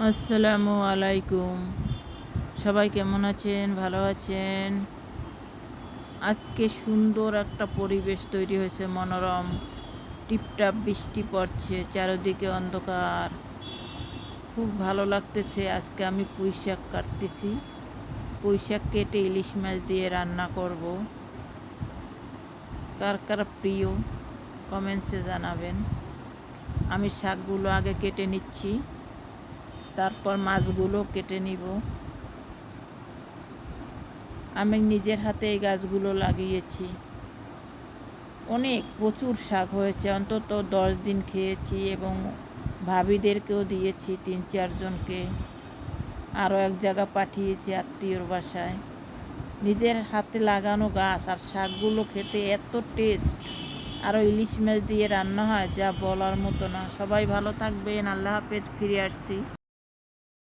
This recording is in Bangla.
আসসালামু আলাইকুম। সবাই কেমন আছেন? ভালো আছেন? আজকে সুন্দর একটা পরিবেশ তৈরি হয়েছে, মনোরম। টিপটাপ বৃষ্টি পড়ছে, চারিদিকে অন্ধকার। খুব ভালো লাগতেছে। আজকে আমি পুঁই শাক কাটতেছি। পুঁই শাক কেটে ইলিশ মাছ দিয়ে রান্না করব। কার কার প্রিয় কমেন্টসে জানাবেন। আমি শাকগুলো আগে কেটে নিচ্ছি, তারপর মাছগুলো কেটে নিব। আমি নিজের হাতে এই গাছগুলো লাগিয়েছি। প্রচুর শাক হয়েছে, অন্তত 10 দিন খেয়েছি এবং ভাবিদেরকেও দিয়েছি, 3-4 জনকে। আরও এক জায়গা পাঠিয়েছি আত্মীয়র বাসায়। নিজের হাতে লাগানো গাছ আর শাকগুলো খেতে এত টেস্ট। আরও ইলিশ মাছ দিয়ে রান্না হয়, যা বলার মতো না। সবাই ভালো থাকবেন। আল্লাহ হাফেজ। ফিরে আসছি।